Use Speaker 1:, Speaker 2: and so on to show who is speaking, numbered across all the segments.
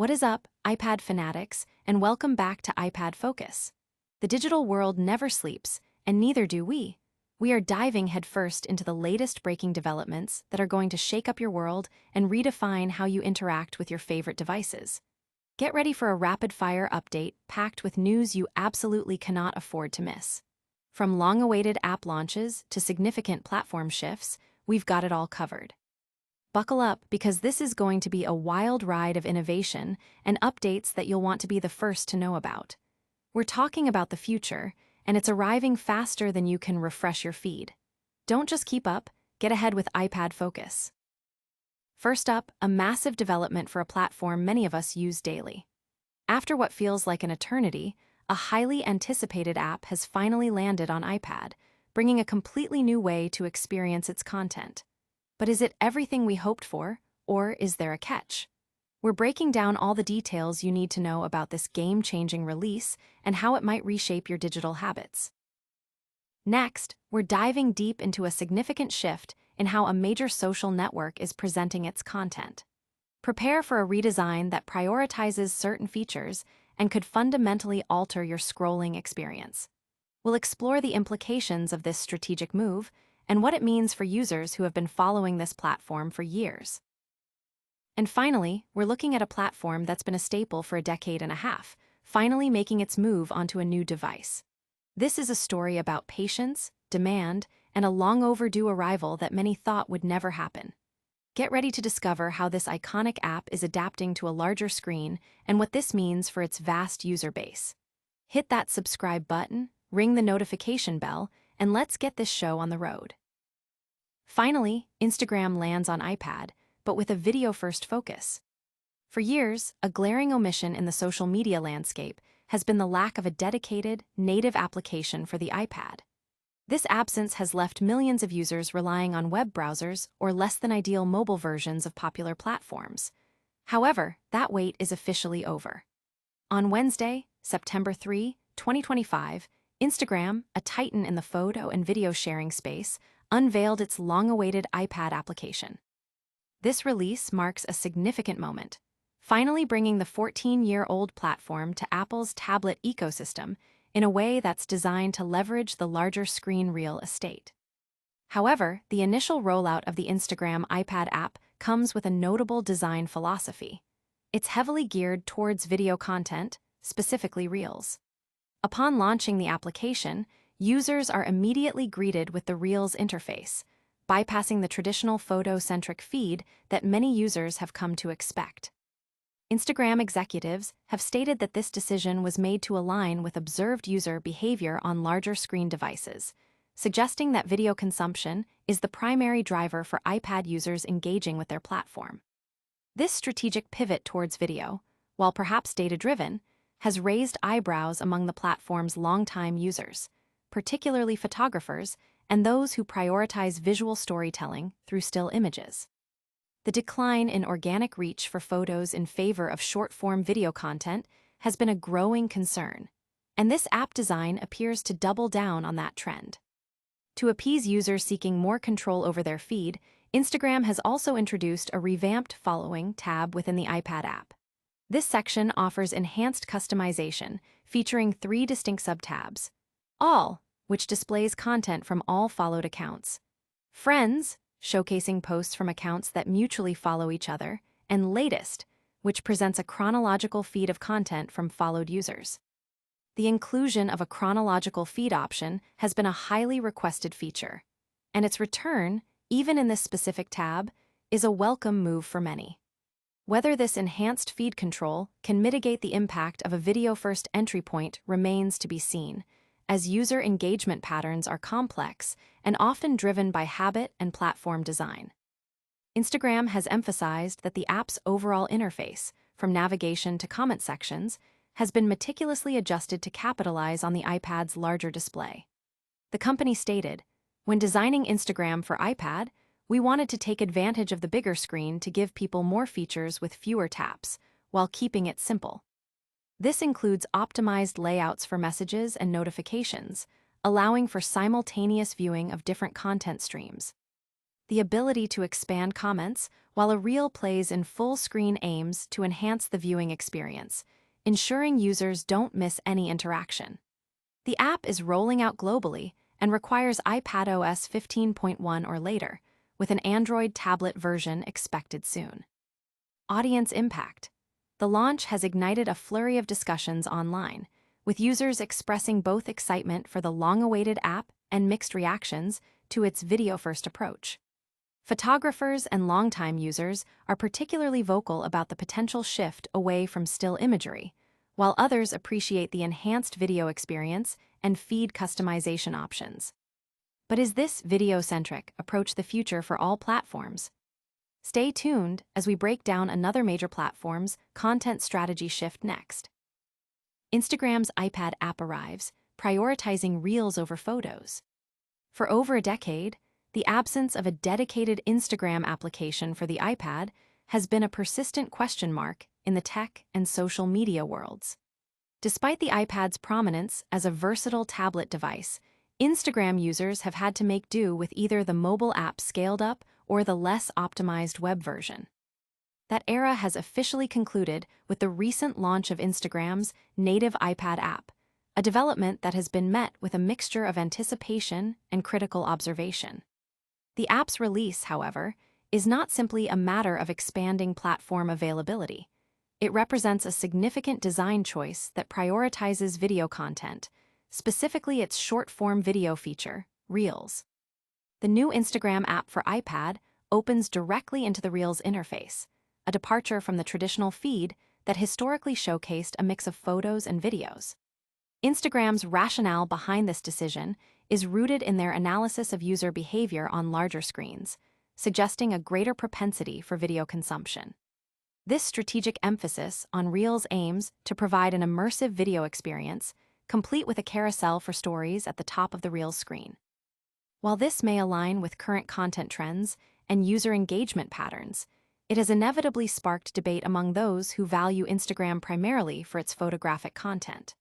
Speaker 1: What is up, iPad fanatics, and welcome back to iPad Focus. The digital world never sleeps, and neither do we. We are diving headfirst into the latest breaking developments that are going to shake up your world and redefine how you interact with your favorite devices. Get ready for a rapid-fire update packed with news you absolutely cannot afford to miss. From long-awaited app launches to significant platform shifts, we've got it all covered. Buckle up because this is going to be a wild ride of innovation and updates that you'll want to be the first to know about. We're talking about the future, and it's arriving faster than you can refresh your feed. Don't just keep up, get ahead with iPad Focus. First up, a massive development for a platform many of us use daily. After what feels like an eternity, a highly anticipated app has finally landed on iPad, bringing a completely new way to experience its content. But is it everything we hoped for, or is there a catch? We're breaking down all the details you need to know about this game-changing release and how it might reshape your digital habits. Next, we're diving deep into a significant shift in how a major social network is presenting its content. Prepare for a redesign that prioritizes certain features and could fundamentally alter your scrolling experience. We'll explore the implications of this strategic move and what it means for users who have been following this platform for years. And finally, we're looking at a platform that's been a staple for a decade and a half, finally making its move onto a new device. This is a story about patience, demand, and a long overdue arrival that many thought would never happen. Get ready to discover how this iconic app is adapting to a larger screen and what this means for its vast user base. Hit that subscribe button, ring the notification bell, and let's get this show on the road. Finally, Instagram lands on iPad, but with a video-first focus. For years, a glaring omission in the social media landscape has been the lack of a dedicated, native application for the iPad. This absence has left millions of users relying on web browsers or less-than-ideal mobile versions of popular platforms. However, that wait is officially over. On Wednesday, September 3, 2025, Instagram, a titan in the photo and video sharing space, unveiled its long-awaited iPad application. This release marks a significant moment, finally bringing the 14-year-old platform to Apple's tablet ecosystem in a way that's designed to leverage the larger screen real estate. However, the initial rollout of the Instagram iPad app comes with a notable design philosophy. It's heavily geared towards video content, specifically Reels. Upon launching the application, users are immediately greeted with the Reels interface, bypassing the traditional photo-centric feed that many users have come to expect. Instagram executives have stated that this decision was made to align with observed user behavior on larger screen devices, suggesting that video consumption is the primary driver for iPad users engaging with their platform. This strategic pivot towards video, while perhaps data-driven, has raised eyebrows among the platform's longtime users, particularly photographers and those who prioritize visual storytelling through still images. The decline in organic reach for photos in favor of short-form video content has been a growing concern, and this app design appears to double down on that trend. To appease users seeking more control over their feed, Instagram has also introduced a revamped Following tab within the iPad app. This section offers enhanced customization, featuring 3 distinct subtabs: All, which displays content from all followed accounts; Friends, showcasing posts from accounts that mutually follow each other; and Latest, which presents a chronological feed of content from followed users. The inclusion of a chronological feed option has been a highly requested feature, and its return, even in this specific tab, is a welcome move for many. Whether this enhanced feed control can mitigate the impact of a video-first entry point remains to be seen, as user engagement patterns are complex and often driven by habit and platform design. Instagram has emphasized that the app's overall interface, from navigation to comment sections, has been meticulously adjusted to capitalize on the iPad's larger display. The company stated, "When designing Instagram for iPad, we wanted to take advantage of the bigger screen to give people more features with fewer taps, while keeping it simple. This includes optimized layouts for messages and notifications, allowing for simultaneous viewing of different content streams." the ability to expand comments, while a reel plays in full screen aims to enhance the viewing experience, ensuring users don't miss any interaction. The app is rolling out globally and requires iPadOS 15.1 or later, with an Android tablet version expected soon. Audience impact. The launch has ignited a flurry of discussions online, with users expressing both excitement for the long-awaited app and mixed reactions to its video-first approach. Photographers and longtime users are particularly vocal about the potential shift away from still imagery, while others appreciate the enhanced video experience and feed customization options. But is this video-centric approach the future for all platforms? Stay tuned as we break down another major platform's content strategy shift next. Instagram's iPad app arrives, prioritizing Reels over photos. For over a decade, the absence of a dedicated Instagram application for the iPad has been a persistent question mark in the tech and social media worlds. Despite the iPad's prominence as a versatile tablet device, Instagram users have had to make do with either the mobile app scaled up or the less optimized web version. That era has officially concluded with the recent launch of Instagram's native iPad app, a development that has been met with a mixture of anticipation and critical observation. The app's release, however, is not simply a matter of expanding platform availability. It represents a significant design choice that prioritizes video content, specifically its short-form video feature, Reels. The new Instagram app for iPad opens directly into the Reels interface, a departure from the traditional feed that historically showcased a mix of photos and videos. Instagram's rationale behind this decision is rooted in their analysis of user behavior on larger screens, suggesting a greater propensity for video consumption. This strategic emphasis on Reels aims to provide an immersive video experience, complete with a carousel for stories at the top of the Reels screen. While this may align with current content trends and user engagement patterns, it has inevitably sparked debate among those who value Instagram primarily for its photographic content.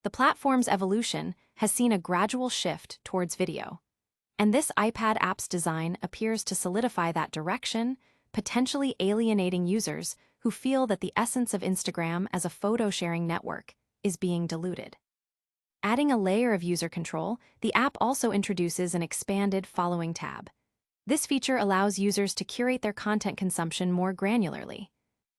Speaker 1: The platform's evolution has seen a gradual shift towards video, and this iPad app's design appears to solidify that direction, potentially alienating users who feel that the essence of Instagram as a photo-sharing network is being diluted. Adding a layer of user control, the app also introduces an expanded following tab. This feature allows users to curate their content consumption more granularly.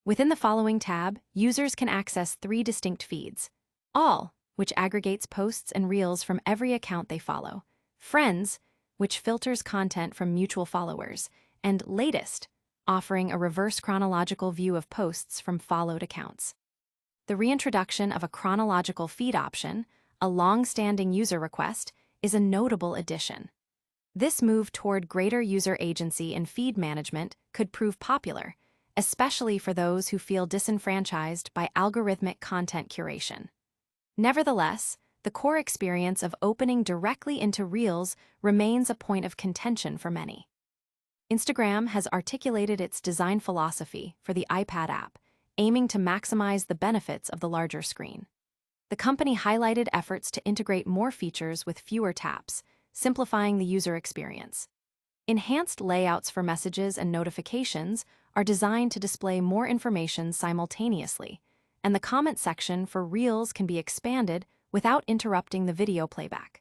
Speaker 1: Within the following tab, users can access 3 distinct feeds: All, which aggregates posts and reels from every account they follow; Friends, which filters content from mutual followers; and Latest, offering a reverse chronological view of posts from followed accounts. The reintroduction of a chronological feed option, a long-standing user request, is a notable addition. This move toward greater user agency in feed management could prove popular, especially for those who feel disenfranchised by algorithmic content curation. Nevertheless, the core experience of opening directly into Reels remains a point of contention for many. Instagram has articulated its design philosophy for the iPad app, aiming to maximize the benefits of the larger screen. The company highlighted efforts to integrate more features with fewer taps, simplifying the user experience. Enhanced layouts for messages and notifications are designed to display more information simultaneously, and the comment section for Reels can be expanded without interrupting the video playback.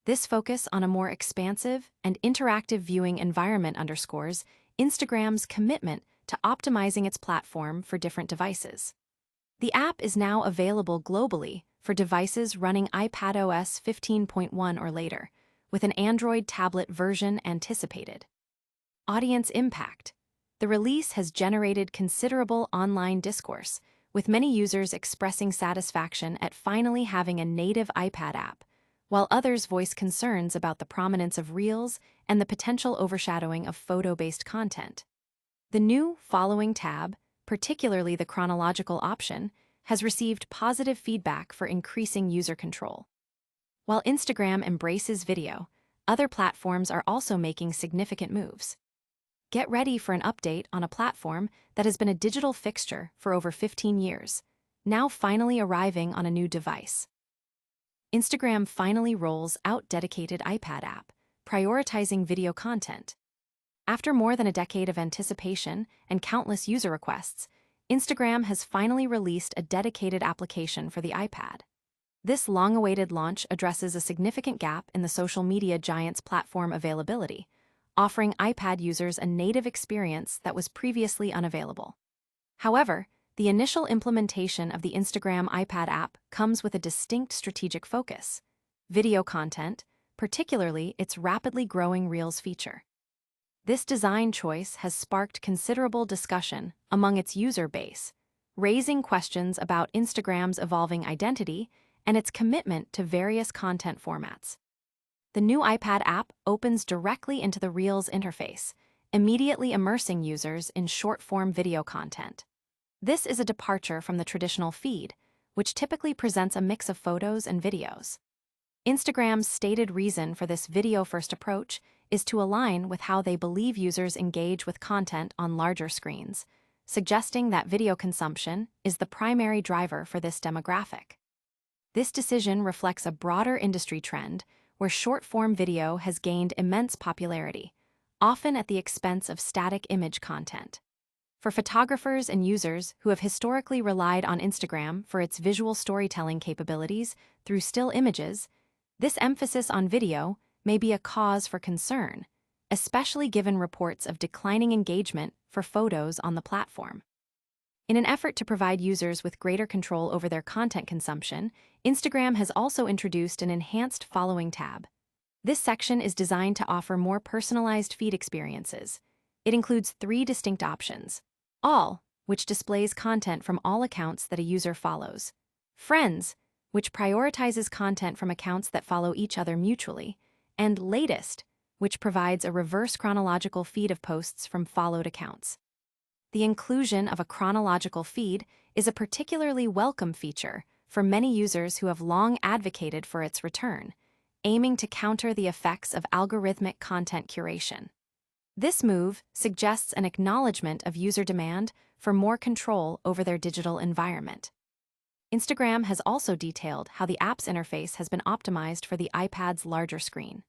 Speaker 1: This focus on a more expansive and interactive viewing environment underscores Instagram's commitment to optimizing its platform for different devices. The app is now available globally for devices running iPadOS 15.1 or later, with an Android tablet version anticipated. Audience impact. The release has generated considerable online discourse, with many users expressing satisfaction at finally having a native iPad app, while others voice concerns about the prominence of Reels and the potential overshadowing of photo-based content. The new Following tab, particularly the chronological option, has received positive feedback for increasing user control. While Instagram embraces video, other platforms are also making significant moves. Get ready for an update on a platform that has been a digital fixture for over 15 years, now finally arriving on a new device. Instagram finally rolls out dedicated iPad app, prioritizing video content. After more than a decade of anticipation and countless user requests, Instagram has finally released a dedicated application for the iPad. This long-awaited launch addresses a significant gap in the social media giant's platform availability, offering iPad users a native experience that was previously unavailable. However, the initial implementation of the Instagram iPad app comes with a distinct strategic focus: video content, particularly its rapidly growing Reels feature. This design choice has sparked considerable discussion among its user base, raising questions about Instagram's evolving identity and its commitment to various content formats. The new iPad app opens directly into the Reels interface, immediately immersing users in short-form video content. This is a departure from the traditional feed, which typically presents a mix of photos and videos. Instagram's stated reason for this video-first approach is to align with how they believe users engage with content on larger screens, suggesting that video consumption is the primary driver for this demographic. This decision reflects a broader industry trend where short-form video has gained immense popularity, often at the expense of static image content. For photographers and users who have historically relied on Instagram for its visual storytelling capabilities through still images, this emphasis on video may be a cause for concern, especially given reports of declining engagement for photos on the platform. In an effort to provide users with greater control over their content consumption, Instagram has also introduced an enhanced following tab. This section is designed to offer more personalized feed experiences. It includes 3 distinct options: All, which displays content from all accounts that a user follows; Friends, which prioritizes content from accounts that follow each other mutually; and Latest, which provides a reverse chronological feed of posts from followed accounts. The inclusion of a chronological feed is a particularly welcome feature for many users who have long advocated for its return, aiming to counter the effects of algorithmic content curation. This move suggests an acknowledgement of user demand for more control over their digital environment. Instagram has also detailed how the app's interface has been optimized for the iPad's larger screen.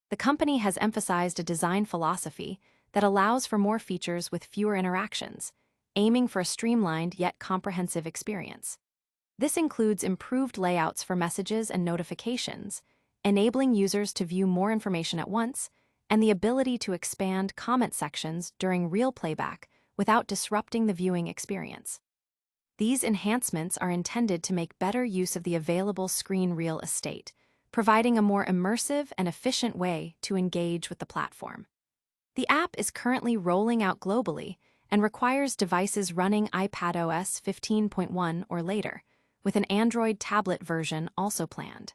Speaker 1: The company has emphasized a design philosophy that allows for more features with fewer interactions, aiming for a streamlined yet comprehensive experience. This includes improved layouts for messages and notifications, enabling users to view more information at once, and the ability to expand comment sections during reel playback without disrupting the viewing experience. These enhancements are intended to make better use of the available screen reel estate, providing a more immersive and efficient way to engage with the platform. The app is currently rolling out globally and requires devices running iPadOS 15.1 or later, with an Android tablet version also planned.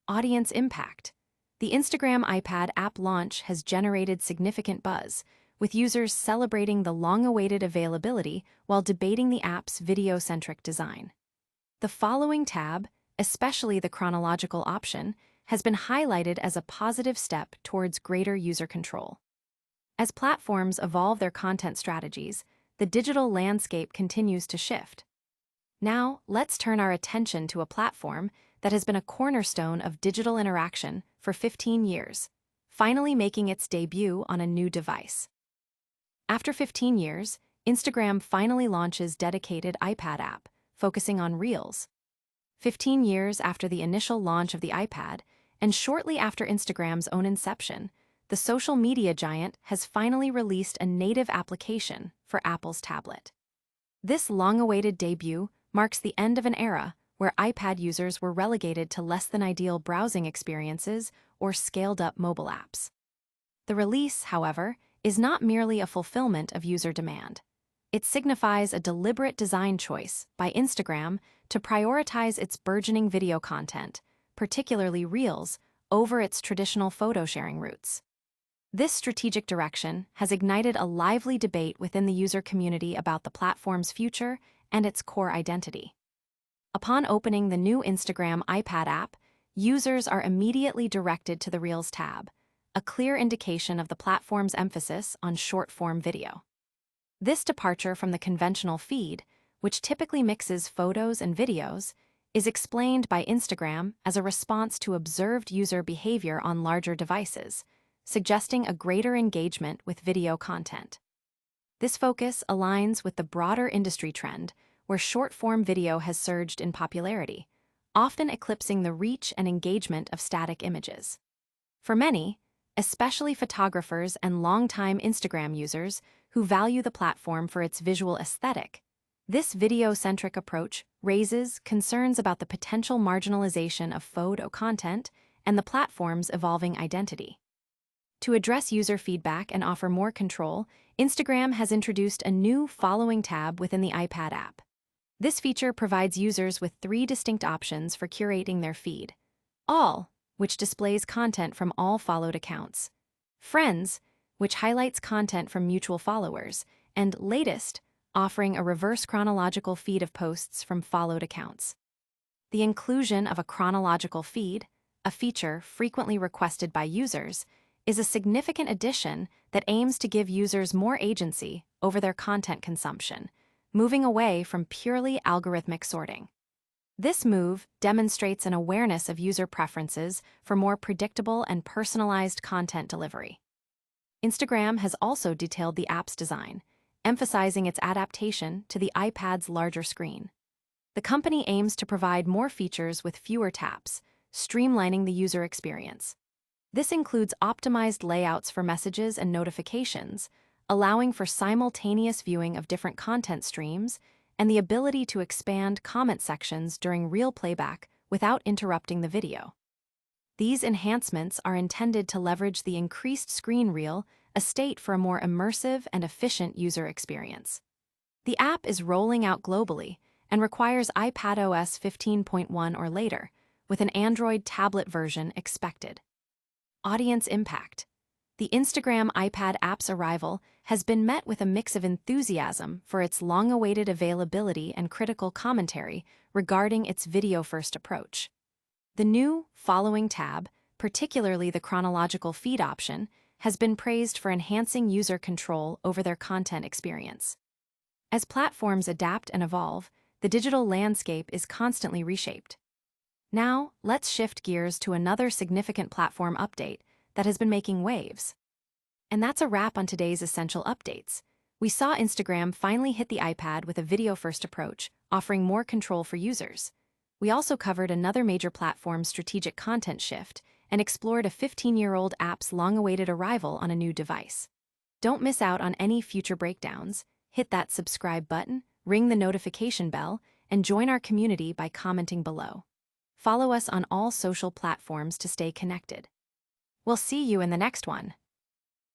Speaker 1: Audience impact. The Instagram iPad app launch has generated significant buzz, with users celebrating the long-awaited availability while debating the app's video-centric design. The following tab, especially the chronological option, has been highlighted as a positive step towards greater user control. As platforms evolve their content strategies, the digital landscape continues to shift. Now, let's turn our attention to a platform that has been a cornerstone of digital interaction for 15 years, finally making its debut on a new device. After 15 years, Instagram finally launches dedicated iPad app, focusing on Reels. 15 years after the initial launch of the iPad, and shortly after Instagram's own inception, the social media giant has finally released a native application for Apple's tablet. This long-awaited debut marks the end of an era where iPad users were relegated to less-than-ideal browsing experiences or scaled-up mobile apps. The release, however, is not merely a fulfillment of user demand. It signifies a deliberate design choice by Instagram to prioritize its burgeoning video content, particularly Reels, over its traditional photo-sharing routes. This strategic direction has ignited a lively debate within the user community about the platform's future and its core identity. Upon opening the new Instagram iPad app, users are immediately directed to the Reels tab, a clear indication of the platform's emphasis on short-form video. This departure from the conventional feed, which typically mixes photos and videos, is explained by Instagram as a response to observed user behavior on larger devices, suggesting a greater engagement with video content. This focus aligns with the broader industry trend, where short-form video has surged in popularity, often eclipsing the reach and engagement of static images. For many, especially photographers and longtime Instagram users who value the platform for its visual aesthetic, this video-centric approach raises concerns about the potential marginalization of photo content and the platform's evolving identity. To address user feedback and offer more control, Instagram has introduced a new Following tab within the iPad app. This feature provides users with 3 distinct options for curating their feed: All, which displays content from all followed accounts; Friends, which highlights content from mutual followers; and Latest, offering a reverse chronological feed of posts from followed accounts. The inclusion of a chronological feed, a feature frequently requested by users, is a significant addition that aims to give users more agency over their content consumption, moving away from purely algorithmic sorting. This move demonstrates an awareness of user preferences for more predictable and personalized content delivery. Instagram has also detailed the app's design, emphasizing its adaptation to the iPad's larger screen. The company aims to provide more features with fewer taps, streamlining the user experience. This includes optimized layouts for messages and notifications, allowing for simultaneous viewing of different content streams, and the ability to expand comment sections during real playback without interrupting the video. These enhancements are intended to leverage the increased screen real estate for a more immersive and efficient user experience. The app is rolling out globally and requires iPadOS 15.1 or later, with an Android tablet version expected. Audience impact. The Instagram iPad app's arrival has been met with a mix of enthusiasm for its long-awaited availability and critical commentary regarding its video-first approach. The new Following tab, particularly the chronological feed option, has been praised for enhancing user control over their content experience. As platforms adapt and evolve, the digital landscape is constantly reshaped. Now, let's shift gears to another significant platform update that has been making waves. And that's a wrap on today's essential updates. We saw Instagram finally hit the iPad with a video-first approach, offering more control for users. We also covered another major platform's strategic content shift and explored a 15-year-old app's long-awaited arrival on a new device. Don't miss out on any future breakdowns. Hit that subscribe button, ring the notification bell, and join our community by commenting below. Follow us on all social platforms to stay connected. We'll see you in the next one.